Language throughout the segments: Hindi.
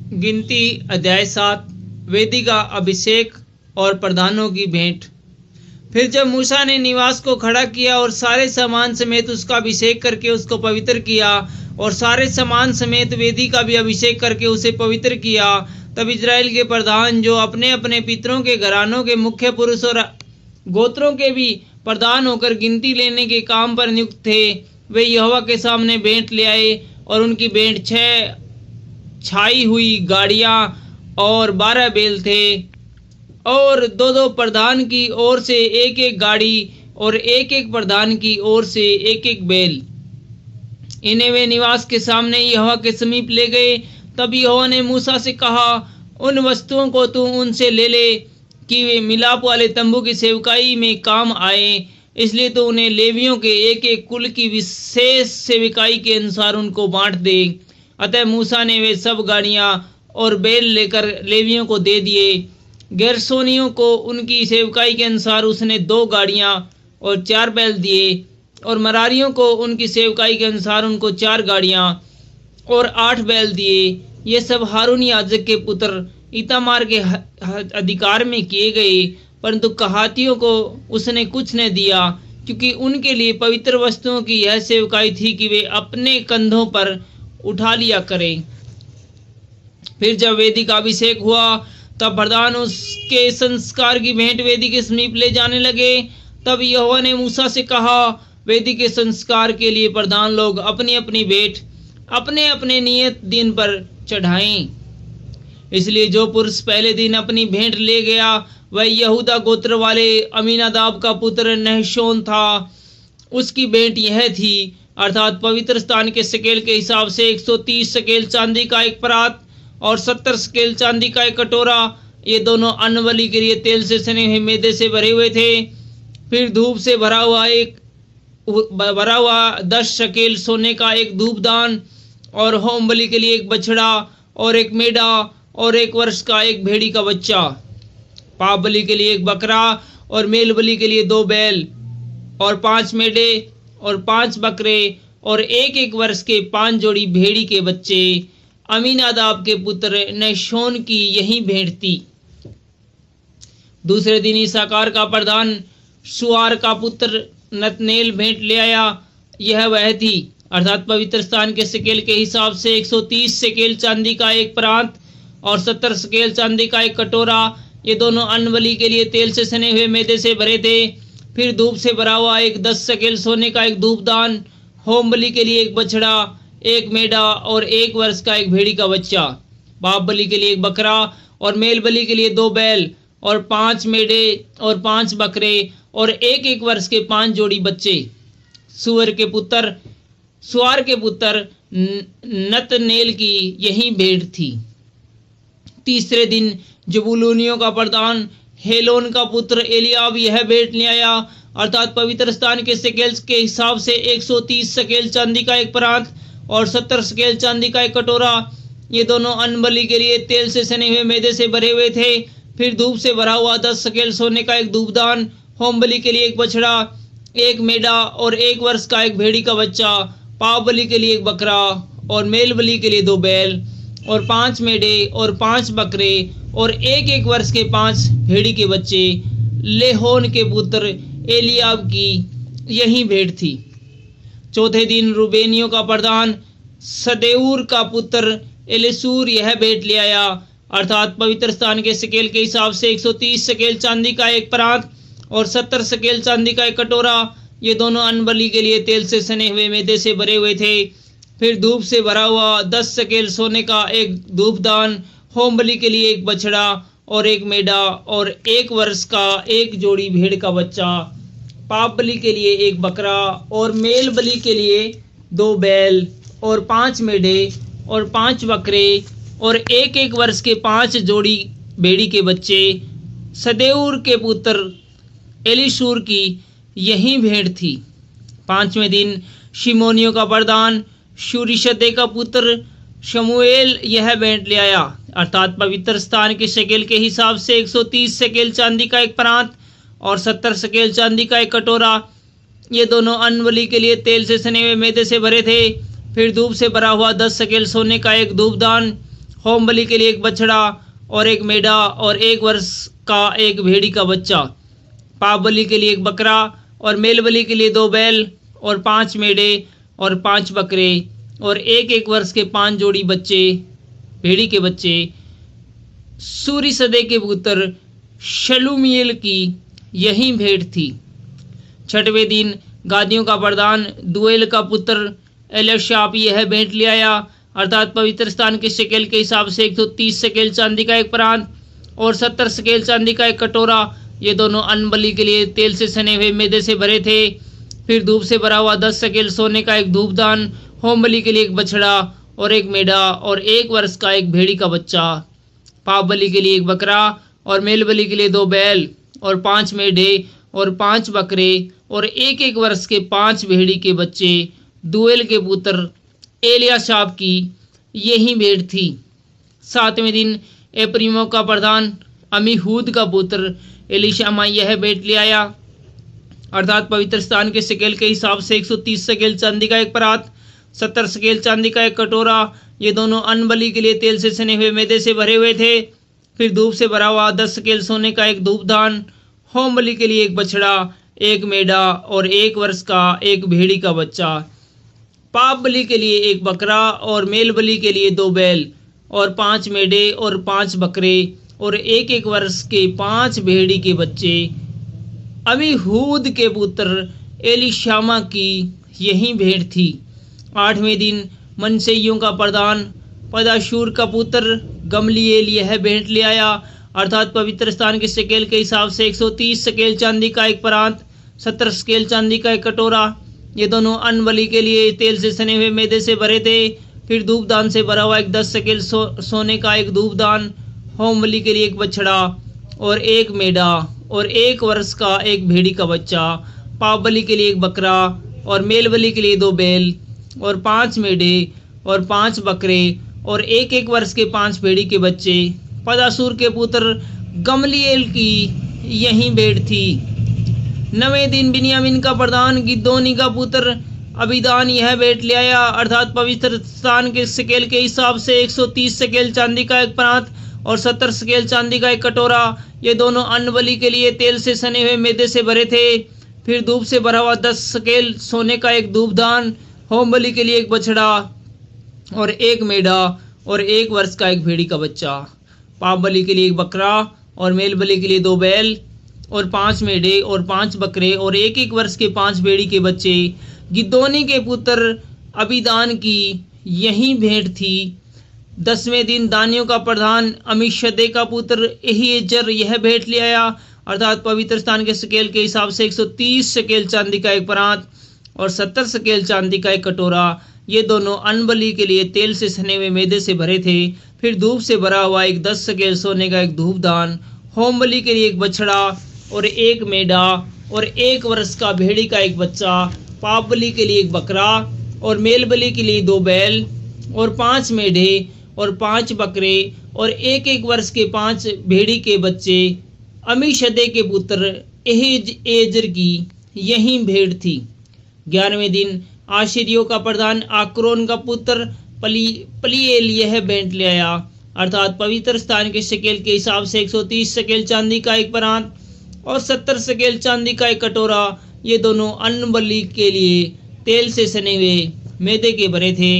गिनती अध्याय 7 वेदी का अभिषेक और प्रधानों की भेंट। फिर जब मूसा ने निवास को खड़ा किया और सारे सामान समेत उसका अभिषेक करके उसको पवित्र किया और सारे सामान समेत वेदी का भी अभिषेक करके उसे पवित्र किया, तब इजराइल के प्रधान जो अपने अपने पितरों के घरानों के मुख्य पुरुष और गोत्रों के भी प्रधान होकर गिनती लेने के काम पर नियुक्त थे, वे यहोवा के सामने भेंट ले आए। और उनकी भेंट 6 छाई हुई गाड़ियां और 12 बैल थे, और दो प्रधान की ओर से एक गाड़ी और एक प्रधान की ओर से एक बैल। इन्हें वे निवास के सामने यहोवा के समीप ले गए। तब यहोवा ने मूसा से कहा, उन वस्तुओं को तू उनसे ले ले कि वे मिलाप वाले तंबू की सेवकाई में काम आए, इसलिए तो उन्हें लेवियों के एक कुल की विशेष सेवकाई के अनुसार उनको बांट दे। अतः मूसा ने वे सब गाड़ियां और बैल लेकर लेवियों को दे दिए। गेरशोनियों को उनकी सेवकाई के अनुसार उसने 2 गाड़ियां और 4 बैल दिए, और मरारियों को उनकी सेवकाई के अनुसार उनको 4 गाड़ियां और 8 बैल दिए। ये सब हारून याजक के पुत्र इतामार के अधिकार में किए गए, परंतु कहातियों को उसने कुछ न दिया, क्योंकि उनके लिए पवित्र वस्तुओं की यह सेवकाई थी कि वे अपने कंधों पर उठा लिया करें। फिर जब वेदी का अभिषेक हुआ, तब प्रधान उसके संस्कार की भेंट वेदी के समीप ले जाने लगे। तब यहोवा ने मूसा से कहा, वेदी के संस्कार के लिए प्रधान लोग अपनी अपनी भेंट अपने अपने नियत दिन पर चढ़ाएं। इसलिए जो पुरुष पहले दिन अपनी भेंट ले गया, वह यहूदा गोत्र वाले अमीनादाब का पुत्र नहशोन था। उसकी भेंट यह थी, अर्थात पवित्र स्थान के शकेल के हिसाब से 130 शकेल चांदी का एक परात और 70 शकेल चांदी का एक कटोरा। ये दोनों अन्न बलि के लिए तेल से सने हुए मैदे से भरे हुए थे। फिर धूप से भरा हुआ 10 शकेल सोने का एक धूपदान, और होम बलि के लिए एक बछड़ा और एक मेढ़ा और 1 वर्ष का एक भेड़ी का बच्चा, पाप बलि के लिए एक बकरा और मेल बलि के लिए 2 बैल और 5 मेढ़े और 5 बकरे और 1 वर्ष के 5 जोड़ी भेड़ी के बच्चे। अमीनादाब के पुत्र नहशोन की यही भेंट थी। दूसरे दिन इस्साकार का प्रधान सुआर का पुत्र नतनेल भेंट ले आया। यह वह थी, अर्थात पवित्र स्थान के शकेल के हिसाब से 130 शकेल चांदी का एक परात और 70 शकेल चांदी का एक कटोरा। ये दोनों अन्न बलि के लिए तेल से सने हुए मैदे से भरे थे। फिर धूप से भरा हुआ 10 शकेल सोने का एक धूपदान, होम बलि के लिए एक बछड़ा, 1 मेढ़ा और 1 वर्ष का एक भेड़ी का बच्चा, पाप बलि के लिए एक बकरा और मेल बलि के लिए 2 बैल और 5 मेढ़े और 5 बकरे और 1 वर्ष के 5 जोड़ी बच्चे। सुआर के पुत्र नतनेल की यही भेंट थी। तीसरे दिन जबूलूनियों का प्रधान हेलोन का पुत्र एलियाब यह भेंट ले आया, अर्थात पवित्र स्थान के शकेल के हिसाब से 130 शकेल चांदी का एक परात और 70 शकेल चांदी का एक कटोरा। ये दोनों अन्न बलि के लिए तेल से सने हुए मैदे से भरे हुए थे। फिर धूप से भरा हुआ 10 शकेल सोने का एक धूपदान, होम बलि के लिए एक बछड़ा, 1 मेढ़ा और 1 वर्ष का एक भेड़ी का बच्चा, पाप बलि के लिए एक बकरा और मेल बलि के लिए 2 बैल और 5 मेढ़े और 5 बकरे और 1 वर्ष के 5 भेड़ी के बच्चे। लेहोन के पुत्र एलियाब की यही भेंट थी। चौथे दिन रूबेनियों का प्रधान सदेऊर का पुत्र एलिसूर यह भेंट ले आया, अर्थात पवित्र स्थान के शकेल के हिसाब से 130 शकेल चांदी का एक परात और 70 शकेल चांदी का एक कटोरा। ये दोनों अन्न बलि के लिए तेल से सने हुए मैदे से भरे हुए थे। फिर धूप से भरा हुआ 10 शकेल सोने का एक धूपदान, होम बलि के लिए एक बछड़ा और 1 मेढ़ा और 1 वर्ष का एक जोड़ी भेड़ का बच्चा, पाप बलि के लिए एक बकरा और मेल बलि के लिए 2 बैल और 5 मेढ़े और 5 बकरे और 1 वर्ष के 5 जोड़ी भेड़ी के बच्चे। सदेऊर के पुत्र एलीशूर की यही भेंट थी। 5वें दिन शिमोनियों का प्रधान शूरिशद्दै का पुत्र शमूएल यह भेंट ले आया, अर्थात पवित्र स्थान के शकेल के हिसाब से 130 शकेल चांदी का एक परात और 70 शकेल चांदी का एक कटोरा। ये दोनों अन्न बलि के लिए तेल से सने हुए मैदे से भरे थे। फिर धूप से भरा हुआ 10 शकेल सोने का एक धूपदान, होम बलि के लिए एक बछड़ा और एक मेढ़ा और 1 वर्ष का एक भेड़ी का बच्चा। पाप बलि के लिए एक बकरा और मेल बलि के लिए 2 बैल और 5 मेढ़े और 5 बकरे और 1-1 वर्ष के 5 जोड़ी बच्चे भेड़ी के बच्चे। सूरीसदे के पुत्र शलूमीएल की यही भेंट थी। छठवें दिन गादियों का प्रधान दुएल का पुत्र एलीशाप यह भेंट ले आया, अर्थात पवित्र स्थान के शकेल के हिसाब से 130 शकेल चांदी का एक परात और 70 शकेल चांदी का एक कटोरा। ये दोनों अन्न बलि के लिए तेल से सने हुए मैदे से भरे थे। फिर धूप से भरा हुआ 10 शकेल सोने का एक धूपदान, होम बलि के लिए एक बछड़ा और एक मेढ़ा और 1 वर्ष का एक भेड़ी का बच्चा। पाप बलि के लिए एक बकरा और मेल बलि के लिए 2 बैल और 5 मेढ़े और 5 बकरे और 1-1 वर्ष के 5 भेड़ी के बच्चे। दुएल के पुत्र एलीशाप की यही भेंट थी। 7वें दिन एप्रीमों का प्रधान अमीहूद का पुत्र एलीशामा यह भेंट ले आया, अर्थात पवित्र स्थान के शकेल के हिसाब से 130 शकेल चांदी का एक परात, 70 शकेल चांदी का एक कटोरा। ये दोनों अन्न बलि के लिए तेल से सने हुए मैदे से भरे हुए थे। फिर धूप से भरा हुआ 10 शकेल सोने का एक धूपदान, होम बलि के लिए एक बछड़ा, एक मेढ़ा और 1 वर्ष का एक भेड़ी का बच्चा। पाप बलि के लिए एक बकरा और मेल बलि के लिए 2 बैल और 5 मेढ़े और 5 बकरे और 1-1 वर्ष के 5 भेड़ी के बच्चे। अमीहूद के पुत्र एलीशामा की यही भेंट थी। 8वें दिन मनसेइयों का प्रधान पदाशूर का पुत्र गमलीएल यह भेंट ले आया, अर्थात पवित्र स्थान के शकेल के हिसाब से 130 शकेल चांदी का एक परात, 70 शकेल चांदी का एक कटोरा। ये दोनों अन्न बलि के लिए तेल से सने हुए मैदे से भरे थे। फिर धूपदान से भरा हुआ 10 शकेल सोने का एक धूपदान, होम बलि के लिए एक बछड़ा और एक मेढ़ा और 1 वर्ष का एक भेड़ी का बच्चा। पाप बलि के लिए एक बकरा और मेल बलि के लिए 2 बैल और 5 मेढ़े और 5 बकरे और 1-1 वर्ष के 5 भेड़ी के बच्चे। पदासूर के पुत्र गमलीएल की यही भेंट थी। 9वें दिन बिन्यामीन का प्रधान गिदोनी का पुत्र अबीदान यह भेंट ले आया, अर्थात पवित्र स्थान के शकेल के हिसाब से 130 शकेल चांदी का एक परात और 70 शकेल चांदी का एक कटोरा। ये दोनों अन्न बलि के लिए तेल से सने हुए मैदे से भरे थे। फिर धूप से भरा हुआ 10 शकेल सोने का एक धूपदान, होम बलि के लिए एक बछड़ा और एक मेढ़ा और 1 वर्ष का एक भेड़ी का बच्चा। पाप बलि के लिए एक बकरा और मेल बलि के लिए 2 बैल और 5 मेढ़े और 5 बकरे और 1-1 वर्ष के 5 भेड़ी के बच्चे। गिदोनी के पुत्र अबीदान की यही भेंट थी। 10वें दिन दानियों का प्रधान अमीशद्दै का पुत्र एहीएजर यह भेंट ले आया, अर्थात पवित्र स्थान के शकेल के हिसाब से 130 शकेल चांदी का एक परात और 70 शकेल चांदी का एक कटोरा। ये दोनों अन्न बलि के लिए तेल से सने हुए मैदे से भरे थे। फिर धूप से भरा हुआ 10 शकेल सोने का एक धूपदान, होम बलि के लिए एक बछड़ा और एक मेढ़ा और 1 वर्ष का भेड़ी का एक बच्चा। पाप बलि के लिए एक बकरा और मेल बलि के लिए 2 बैल और 5 मेढ़े और 5 बकरे और 1-1 वर्ष के 5 भेड़ी के बच्चे। अमीशद्दै के पुत्र एहीएजर की यही भेंट थी। 11वें दिन आशीरियों का प्रधान आक्रोन का पुत्र पलीएल यह भेंट ले आया, अर्थात पवित्र स्थान के शकेल के हिसाब से 130 शकेल चांदी का एक परात और 70 शकेल चांदी का एक कटोरा। ये दोनों अन्न बलि के लिए तेल से सने हुए मैदे के भरे थे।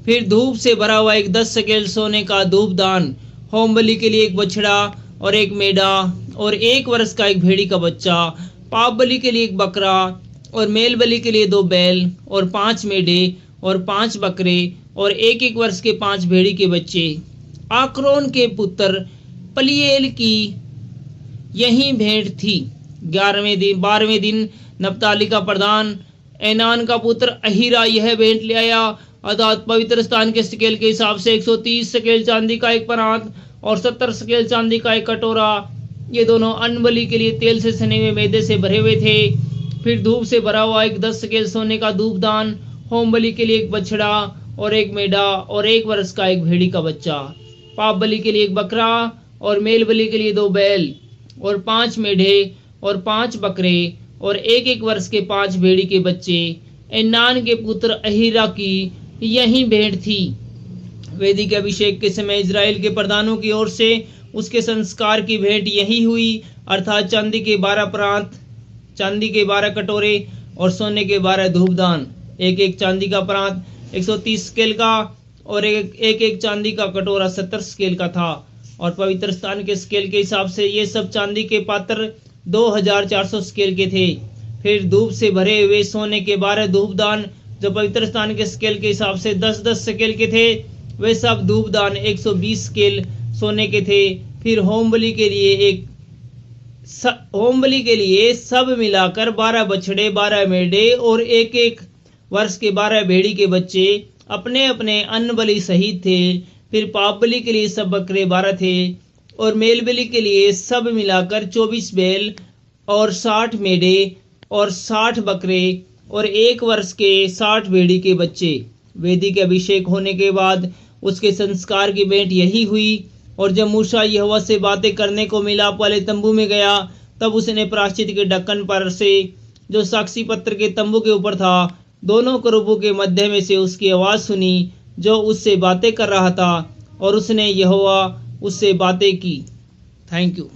फिर धूप से भरा हुआ 10 शकेल सोने का धूपदान, होम बलि के लिए एक बछड़ा और एक मेढ़ा और 1 वर्ष का एक भेड़ी का बच्चा। पाप बलि के लिए एक बकरा और मेल बलि के लिए 2 बैल और 5 मेढ़े और 5 बकरे और 1-1 वर्ष के 5 भेड़ी के बच्चे। आक्रोन के पुत्र पलीएल की यही भेंट थी। 12वें दिन नप्ताली का प्रधान एनान का पुत्र अहीरा यह भेंट ले आया, अर्थात पवित्र स्थान के शकेल के हिसाब से 130 शकेल चांदी का एक परात और 70 शकेल चांदी का एक कटोरा। ये दोनों अन्न बलि के लिए तेल से सने हुए मैदे से भरे हुए थे। फिर धूप से भरा हुआ 10 शकेल सोने का धूपदान, होम बलि के लिए एक बछड़ा और एक मेढ़ा और 1 वर्ष का एक भेड़ी का बच्चा। पाप बलि के लिए एक बकरा और मेल बलि के लिए 2 बैल और 5 मेढ़े और 5 बकरे और 1-1 वर्ष के 5 भेड़ी के बच्चे। एनान के पुत्र अहीरा की यही भेंट थी। वैदिक अभिषेक के समय इजराइल के प्रधानों की ओर से उसके संस्कार की भेंट यही हुई, अर्थात चांदी के 12 प्रांत, चांदी के 12 कटोरे और सोने के 12 धूपदान। एक एक चांदी का प्रांत 130 स्केल का और एक चांदी का कटोरा 70 स्केल का था। और पवित्र स्थान के स्केल के हिसाब से ये सब चांदी के पात्र 2400 स्केल के थे। फिर धूप से भरे हुए सोने के 12 धूपदान जो पवित्र स्थान के स्केल के हिसाब से 10-10 स्केल के थे, वे सब धूपदान 120 स्केल सोने के थे। फिर होम बलि के लिए सब मिलाकर 12 बछड़े, 12 मेढ़े और एक एक वर्ष के 12 भेड़ी के बच्चे अपने अपने अन्न बलि सहित थे। फिर पाप बलि के लिए सब बकरे 12 थे और मेल बलि के लिए सब मिलाकर 24 बैल और 60 मेढ़े और 60 बकरे और एक वर्ष के 60 भेड़ी के बच्चे। वेदी के अभिषेक होने के बाद उसके संस्कार की भेंट यही हुई। और जब मूसा यहोवा से बातें करने को मिलाप वाले तंबू में गया, तब उसने प्रायश्चित के ढक्कन पर से जो साक्षी पत्र के तंबू के ऊपर था, दोनों करूबों के मध्य में से उसकी आवाज सुनी जो उससे बातें कर रहा था, और उसने यहोवा उससे बातें की। Thank you.